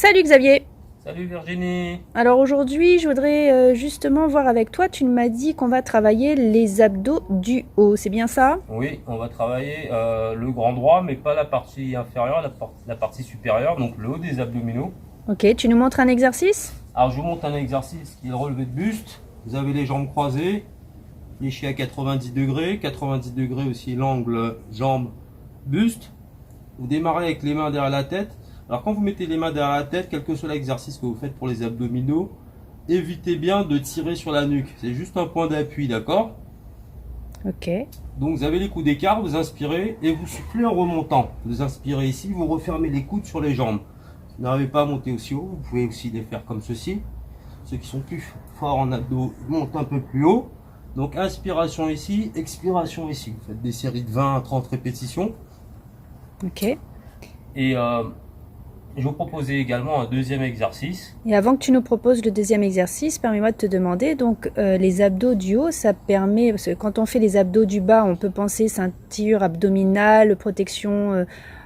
Salut Xavier. Salut Virginie. Alors aujourd'hui, je voudrais justement voir avec toi, tu m'as dit qu'on va travailler les abdos du haut, c'est bien ça? Oui, on va travailler le grand droit, mais pas la partie inférieure, la partie supérieure, donc le haut des abdominaux. Ok, tu nous montres un exercice? Alors je vous montre un exercice qui est le relevé de buste. Vous avez les jambes croisées, fléchies à 90 degrés aussi l'angle jambe-buste. Vous démarrez avec les mains derrière la tête. Alors quand vous mettez les mains derrière la tête, quel que soit l'exercice que vous faites pour les abdominaux, évitez bien de tirer sur la nuque. C'est juste un point d'appui, d'accord? Ok. Donc vous avez les coudes d'écart, vous inspirez et vous soufflez en remontant. Vous inspirez ici, vous refermez les coudes sur les jambes. Si vous n'arrivez pas à monter aussi haut, vous pouvez aussi les faire comme ceci. Ceux qui sont plus forts en abdos montent un peu plus haut. Donc inspiration ici, expiration ici. Vous faites des séries de 20 à 30 répétitions. Ok. Et je vous proposais également un deuxième exercice. Et avant que tu nous proposes le deuxième exercice, permets-moi de te demander, donc les abdos du haut, ça permet, parce que quand on fait les abdos du bas, on peut penser ceinture abdominale, protection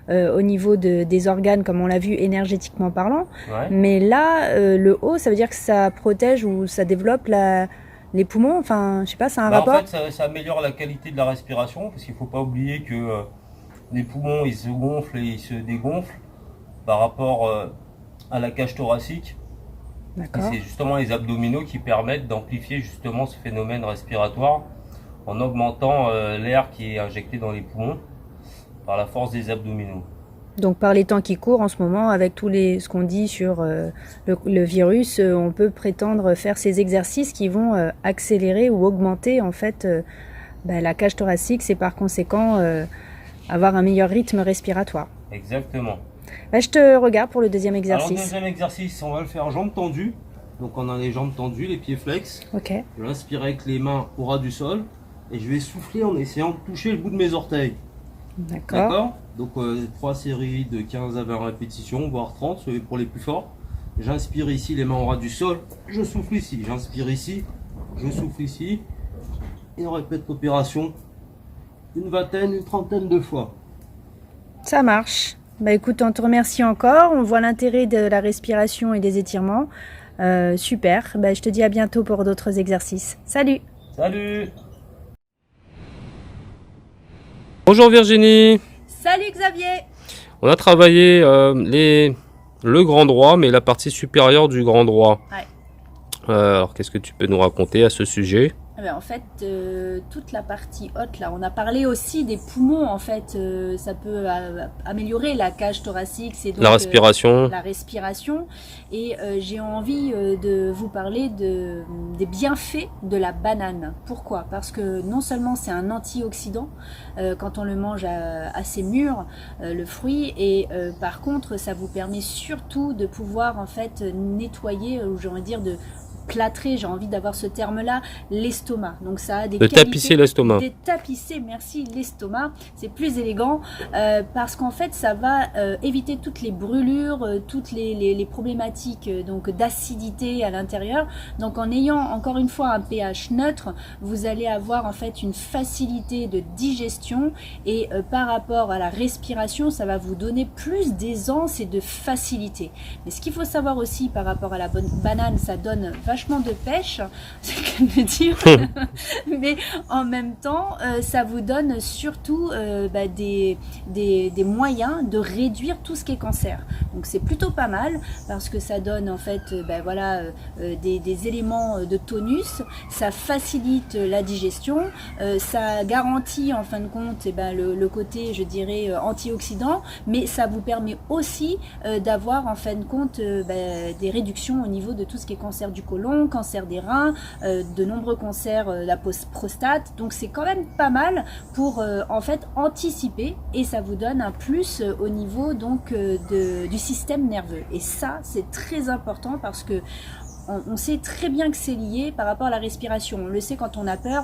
au niveau des organes, comme on l'a vu énergétiquement parlant. Ouais. Mais là, le haut, ça veut dire que ça protège ou ça développe les poumons, enfin, je sais pas, c'est un rapport? En fait, ça améliore la qualité de la respiration, parce qu'il ne faut pas oublier que les poumons, ils se gonflent et ils se dégonflent par rapport à la cage thoracique. Et D'accord. c'est justement les abdominaux qui permettent d'amplifier justement ce phénomène respiratoire en augmentant l'air qui est injecté dans les poumons par la force des abdominaux. Donc par les temps qui courent en ce moment, avec ce qu'on dit sur le virus, on peut prétendre faire ces exercices qui vont accélérer ou augmenter en fait la cage thoracique et par conséquent avoir un meilleur rythme respiratoire. Exactement. Je te regarde pour le deuxième Alors exercice. deuxième exercice, on va le faire jambes tendues. Donc on a les jambes tendues, les pieds flex. Ok. Je vais inspirer avec les mains au ras du sol et je vais souffler en essayant de toucher le bout de mes orteils. D'accord. Donc 3 séries de 15 à 20 répétitions, voire 30 pour les plus forts. J'inspire ici, les mains au ras du sol, je souffle ici, j'inspire ici, je souffle ici. Et on répète l'opération une vingtaine, une trentaine de fois. Ça marche. Écoute, on te remercie encore. On voit l'intérêt de la respiration et des étirements. Super. Je te dis à bientôt pour d'autres exercices. Salut. Salut. Bonjour Virginie. Salut Xavier. On a travaillé le grand droit, mais la partie supérieure du grand droit. Ouais. Alors qu'est-ce que tu peux nous raconter à ce sujet? En fait, toute la partie haute, là, on a parlé aussi des poumons, en fait, ça peut améliorer la cage thoracique, c'est donc la respiration. la respiration. Et j'ai envie de vous parler des bienfaits de la banane. Pourquoi? Parce que non seulement c'est un antioxydant quand on le mange assez mûr, le fruit, et par contre, ça vous permet surtout de pouvoir en fait nettoyer, ou j'ai envie de dire de plâtrer, j'ai envie d'avoir ce terme-là, l'estomac. Donc ça a des qualités, tapisser l'estomac. De tapisser, merci, l'estomac. C'est plus élégant parce qu'en fait, ça va éviter toutes les brûlures, toutes les problématiques donc d'acidité à l'intérieur. Donc en ayant encore une fois un pH neutre, vous allez avoir en fait une facilité de digestion et par rapport à la respiration, ça va vous donner plus d'aisance et de facilité. Mais ce qu'il faut savoir aussi par rapport à la banane, ça donne vachement de pêche, c'est qu'elle me dire, mais en même temps, ça vous donne surtout des moyens de réduire tout ce qui est cancer. Donc c'est plutôt pas mal parce que ça donne en fait des éléments de tonus, ça facilite la digestion, ça garantit en fin de compte le côté, je dirais, antioxydant, mais ça vous permet aussi d'avoir en fin de compte des réductions au niveau de tout ce qui est cancer du côlon, cancer des reins, de nombreux cancers de la prostate. Donc c'est quand même pas mal pour en fait anticiper, et ça vous donne un plus au niveau donc du système nerveux. Et ça c'est très important parce que on sait très bien que c'est lié par rapport à la respiration. On le sait quand on a peur,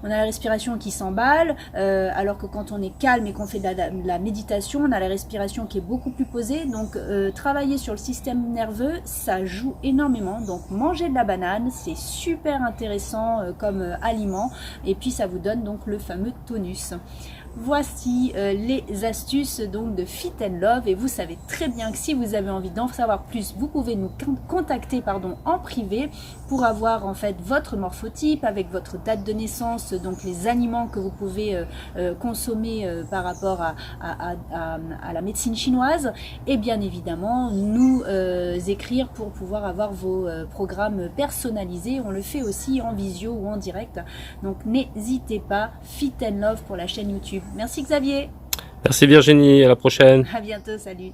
on a la respiration qui s'emballe, alors que quand on est calme et qu'on fait de la méditation, on a la respiration qui est beaucoup plus posée. Donc travailler sur le système nerveux, ça joue énormément. Donc manger de la banane, c'est super intéressant comme aliment, et puis ça vous donne donc le fameux tonus. Voici les astuces donc de Fit and Love, et vous savez très bien que si vous avez envie d'en savoir plus, vous pouvez nous contacter en privé pour avoir en fait votre morphotype avec votre date de naissance, donc les aliments que vous pouvez consommer par rapport à la médecine chinoise, et bien évidemment nous écrire pour pouvoir avoir vos programmes personnalisés. On le fait aussi en visio ou en direct, donc n'hésitez pas. Fit and Love pour la chaîne YouTube. Merci Xavier. Merci Virginie, à la prochaine. À bientôt, salut.